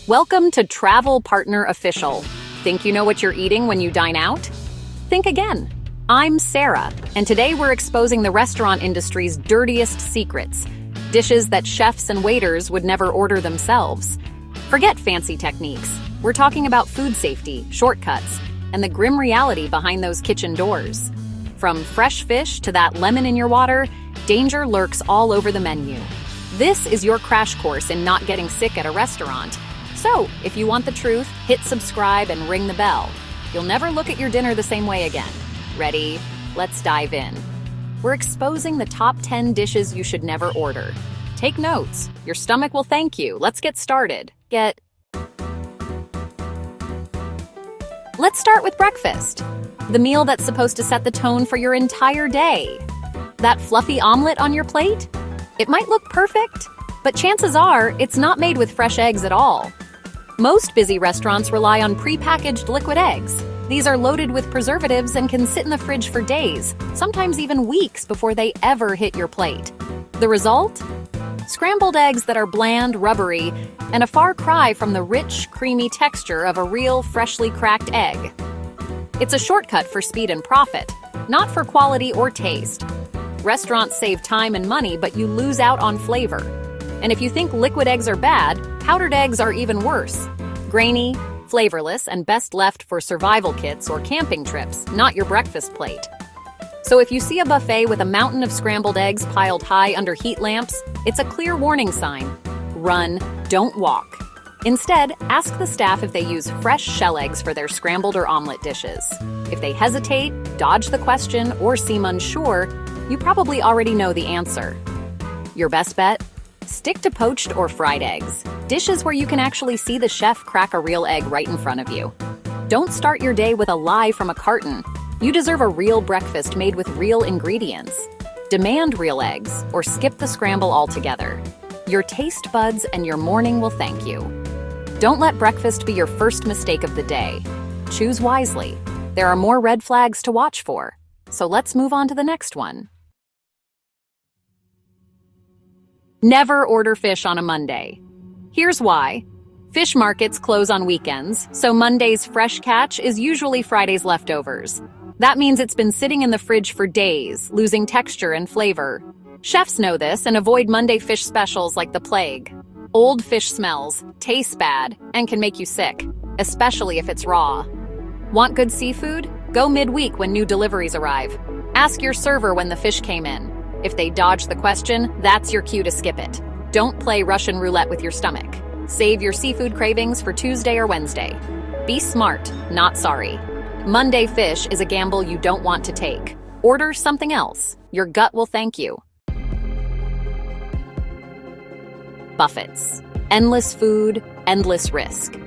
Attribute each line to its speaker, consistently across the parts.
Speaker 1: Welcome to Travel Partner Official. Think you know what you're eating when you dine out? Think again. I'm Sarah, and today we're exposing the restaurant industry's dirtiest secrets, dishes that chefs and waiters would never order themselves. Forget fancy techniques. We're talking about food safety, shortcuts, and the grim reality behind those kitchen doors. From fresh fish to that lemon in your water, danger lurks all over the menu. This is your crash course in not getting sick at a restaurant. So, if you want the truth, hit subscribe and ring the bell. You'll never look at your dinner the same way again. Ready? Let's dive in. We're exposing the top 10 dishes you should never order. Take notes. Your stomach will thank you. Let's get started. Let's start with breakfast. The meal that's supposed to set the tone for your entire day. That fluffy omelet on your plate? It might look perfect, but chances are it's not made with fresh eggs at all. Most busy restaurants rely on pre-packaged liquid eggs. These are loaded with preservatives and can sit in the fridge for days, sometimes even weeks before they ever hit your plate. The result? Scrambled eggs that are bland, rubbery, and a far cry from the rich, creamy texture of a real, freshly cracked egg. It's a shortcut for speed and profit, not for quality or taste. Restaurants save time and money, but you lose out on flavor. And if you think liquid eggs are bad, powdered eggs are even worse. Grainy, flavorless, and best left for survival kits or camping trips, not your breakfast plate. So if you see a buffet with a mountain of scrambled eggs piled high under heat lamps, it's a clear warning sign. Run, don't walk. Instead, ask the staff if they use fresh shell eggs for their scrambled or omelet dishes. If they hesitate, dodge the question, or seem unsure, you probably already know the answer. Your best bet? Stick to poached or fried eggs, dishes where you can actually see the chef crack a real egg right in front of you. Don't start your day with a lie from a carton. You deserve a real breakfast made with real ingredients. Demand real eggs, or skip the scramble altogether. Your taste buds and your morning will thank you. Don't let breakfast be your first mistake of the day. Choose wisely. There are more red flags to watch for. So let's move on to the next one. Never order fish on a Monday. Here's why. Fish markets close on weekends, so Monday's fresh catch is usually Friday's leftovers. That means it's been sitting in the fridge for days, losing texture and flavor. Chefs know this and avoid Monday fish specials like the plague. Old fish smells, tastes bad, and can make you sick, especially if it's raw. Want good seafood? Go midweek when new deliveries arrive. Ask your server when the fish came in. If they dodge the question, that's your cue to skip it. Don't play Russian roulette with your stomach. Save your seafood cravings for Tuesday or Wednesday. Be smart, not sorry. Monday fish is a gamble you don't want to take. Order something else. Your gut will thank you. Buffets. Endless food, endless risk.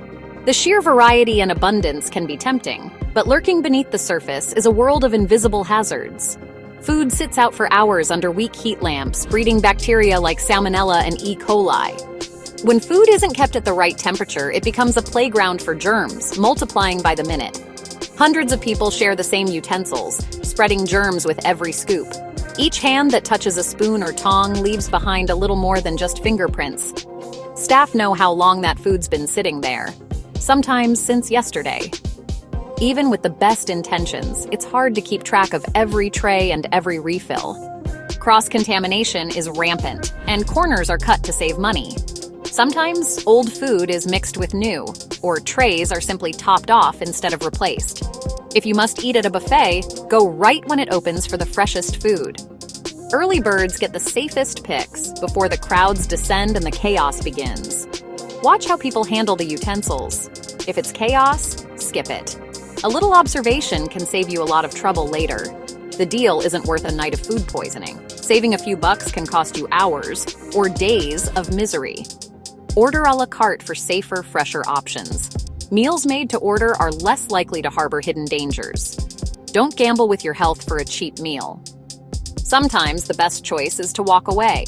Speaker 1: The sheer variety and abundance can be tempting, but lurking beneath the surface is a world of invisible hazards. Food sits out for hours under weak heat lamps, breeding bacteria like Salmonella and E. coli. When food isn't kept at the right temperature, it becomes a playground for germs, multiplying by the minute. Hundreds of people share the same utensils, spreading germs with every scoop. Each hand that touches a spoon or tong leaves behind a little more than just fingerprints. Staff know how long that food's been sitting there, sometimes since yesterday. Even with the best intentions, it's hard to keep track of every tray and every refill. Cross-contamination is rampant, and corners are cut to save money. Sometimes old food is mixed with new, or trays are simply topped off instead of replaced. If you must eat at a buffet, go right when it opens for the freshest food. Early birds get the safest picks before the crowds descend and the chaos begins. Watch how people handle the utensils. If it's chaos, skip it. A little observation can save you a lot of trouble later. The deal isn't worth a night of food poisoning. Saving a few bucks can cost you hours or days of misery. Order a la carte for safer, fresher options. Meals made to order are less likely to harbor hidden dangers. Don't gamble with your health for a cheap meal. Sometimes the best choice is to walk away.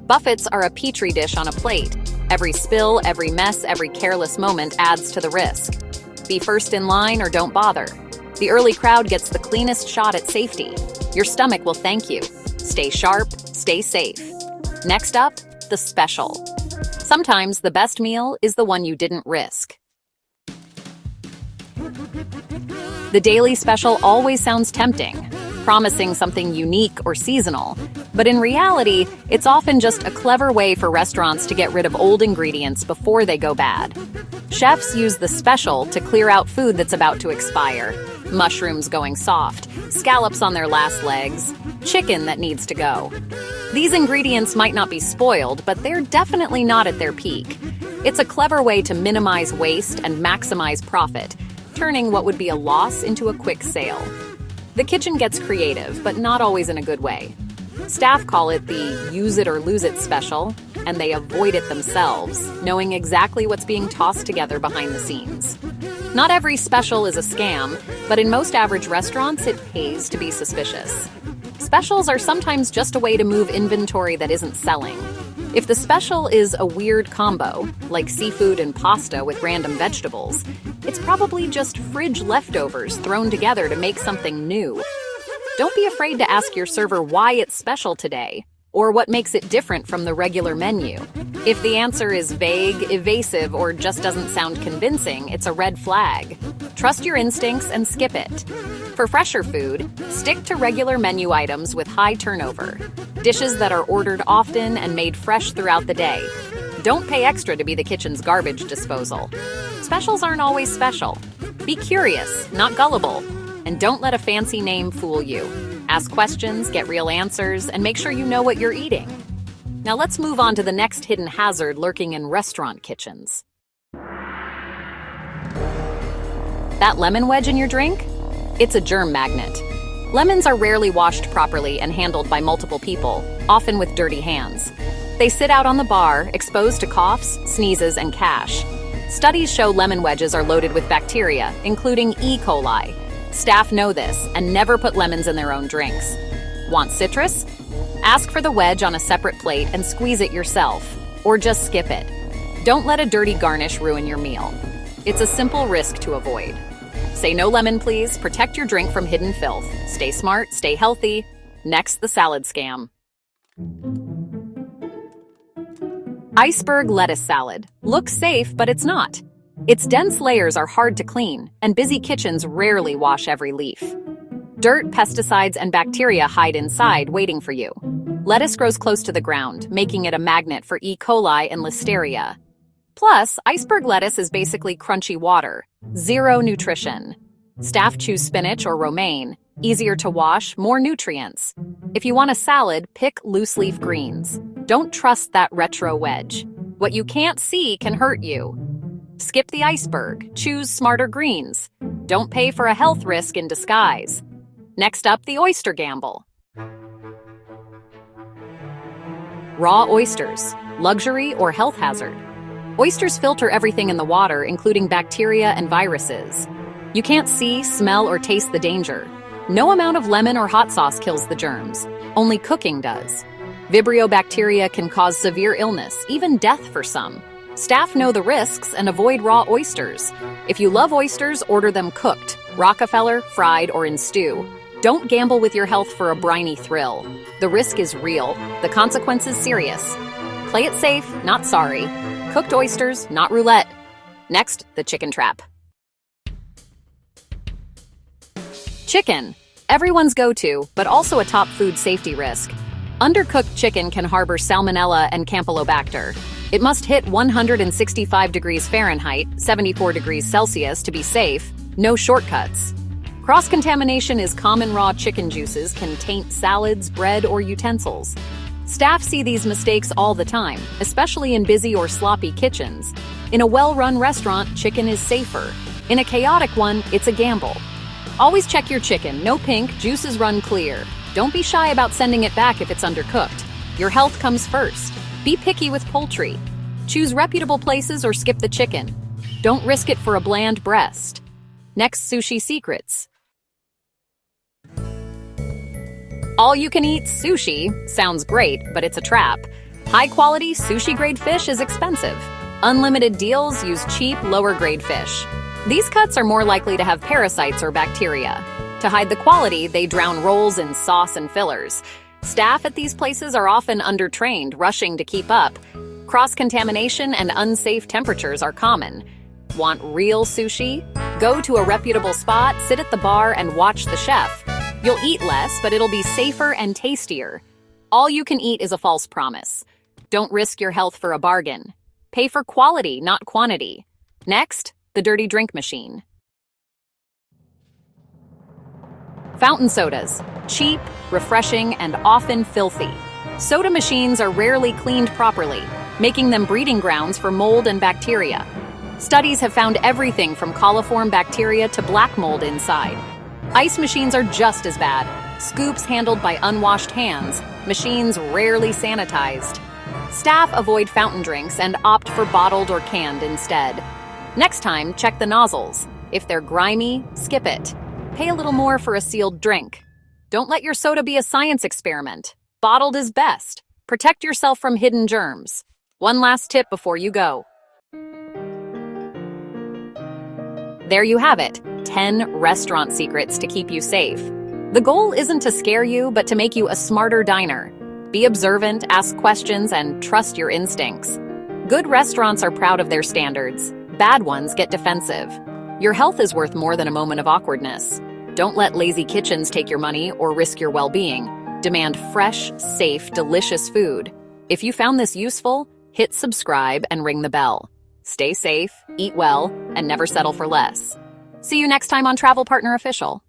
Speaker 1: Buffets are a petri dish on a plate. Every spill, every mess, every careless moment adds to the risk. Be first in line or don't bother. The early crowd gets the cleanest shot at safety. Your stomach will thank you. Stay sharp, stay safe. Next up, the special. Sometimes the best meal is the one you didn't risk. The daily special always sounds tempting, promising something unique or seasonal, but in reality, it's often just a clever way for restaurants to get rid of old ingredients before they go bad. Chefs use the special to clear out food that's about to expire. Mushrooms going soft, scallops on their last legs, chicken that needs to go. These ingredients might not be spoiled, but they're definitely not at their peak. It's a clever way to minimize waste and maximize profit, turning what would be a loss into a quick sale. The kitchen gets creative, but not always in a good way. Staff call it the use it or lose it special, and they avoid it themselves, knowing exactly what's being tossed together behind the scenes. Not every special is a scam, but in most average restaurants, it pays to be suspicious. Specials are sometimes just a way to move inventory that isn't selling. If the special is a weird combo, like seafood and pasta with random vegetables, it's probably just fridge leftovers thrown together to make something new. Don't be afraid to ask your server why it's special today, or what makes it different from the regular menu. If the answer is vague, evasive, or just doesn't sound convincing, it's a red flag. Trust your instincts and skip it. For fresher food, stick to regular menu items with high turnover. Dishes that are ordered often and made fresh throughout the day. Don't pay extra to be the kitchen's garbage disposal. Specials aren't always special. Be curious, not gullible. And don't let a fancy name fool you. Ask questions, get real answers, and make sure you know what you're eating. Now let's move on to the next hidden hazard lurking in restaurant kitchens. That lemon wedge in your drink? It's a germ magnet. Lemons are rarely washed properly and handled by multiple people, often with dirty hands. They sit out on the bar, exposed to coughs, sneezes, and cash. Studies show lemon wedges are loaded with bacteria, including E. coli. Staff know this and never put lemons in their own drinks. Want citrus? Ask for the wedge on a separate plate and squeeze it yourself, or just skip it. Don't let a dirty garnish ruin your meal. It's a simple risk to avoid. Say no lemon, please. Protect your drink from hidden filth. Stay smart, stay healthy. Next, the salad scam. Iceberg lettuce salad. Looks safe, but it's not. Its dense layers are hard to clean, and busy kitchens rarely wash every leaf. Dirt, pesticides, and bacteria hide inside, waiting for you. Lettuce grows close to the ground, making it a magnet for E. coli and listeria. Plus, iceberg lettuce is basically crunchy water. Zero nutrition. Staff choose spinach or romaine. Easier to wash, more nutrients. If you want a salad, pick loose-leaf greens. Don't trust that retro wedge. What you can't see can hurt you. Skip the iceberg. Choose smarter greens. Don't pay for a health risk in disguise. Next up, the oyster gamble. Raw oysters. Luxury or health hazard? Oysters filter everything in the water, including bacteria and viruses. You can't see, smell, or taste the danger. No amount of lemon or hot sauce kills the germs. Only cooking does. Vibrio bacteria can cause severe illness, even death for some. Staff know the risks and avoid raw oysters. If you love oysters, order them cooked, Rockefeller, fried, or in stew. Don't gamble with your health for a briny thrill. The risk is real. The consequences serious. Play it safe, not sorry. Cooked oysters, not roulette. Next, the chicken trap. Chicken. Everyone's go-to, but also a top food safety risk. Undercooked chicken can harbor salmonella and campylobacter. It must hit 165 degrees Fahrenheit, 74 degrees Celsius to be safe. No shortcuts. Cross-contamination is common. Raw chicken juices can taint salads, bread, or utensils. Staff see these mistakes all the time, especially in busy or sloppy kitchens. In a well-run restaurant, chicken is safer. In a chaotic one, it's a gamble. Always check your chicken. No pink, juices run clear. Don't be shy about sending it back if it's undercooked. Your health comes first. Be picky with poultry. Choose reputable places or skip the chicken. Don't risk it for a bland breast. Next, sushi secrets. All-you-can-eat sushi sounds great, but it's a trap. High-quality sushi-grade fish is expensive. Unlimited deals use cheap, lower-grade fish. These cuts are more likely to have parasites or bacteria. To hide the quality, they drown rolls in sauce and fillers. Staff at these places are often undertrained, rushing to keep up. Cross-contamination and unsafe temperatures are common. Want real sushi? Go to a reputable spot, sit at the bar, and watch the chef. You'll eat less, but it'll be safer and tastier. All you can eat is a false promise. Don't risk your health for a bargain. Pay for quality, not quantity. Next, the dirty drink machine. Fountain sodas. Cheap, refreshing, and often filthy. Soda machines are rarely cleaned properly, making them breeding grounds for mold and bacteria. Studies have found everything from coliform bacteria to black mold inside. Ice machines are just as bad. Scoops handled by unwashed hands, machines rarely sanitized. Staff avoid fountain drinks and opt for bottled or canned instead. Next time, check the nozzles. If they're grimy, skip it. Pay a little more for a sealed drink. Don't let your soda be a science experiment. Bottled is best. Protect yourself from hidden germs. One last tip before you go. There you have it, 10 restaurant secrets to keep you safe. The goal isn't to scare you, but to make you a smarter diner. Be observant, ask questions, and trust your instincts. Good restaurants are proud of their standards. Bad ones get defensive. Your health is worth more than a moment of awkwardness. Don't let lazy kitchens take your money or risk your well-being. Demand fresh, safe, delicious food. If you found this useful, hit subscribe and ring the bell. Stay safe, eat well, and never settle for less. See you next time on Travel Partner Official.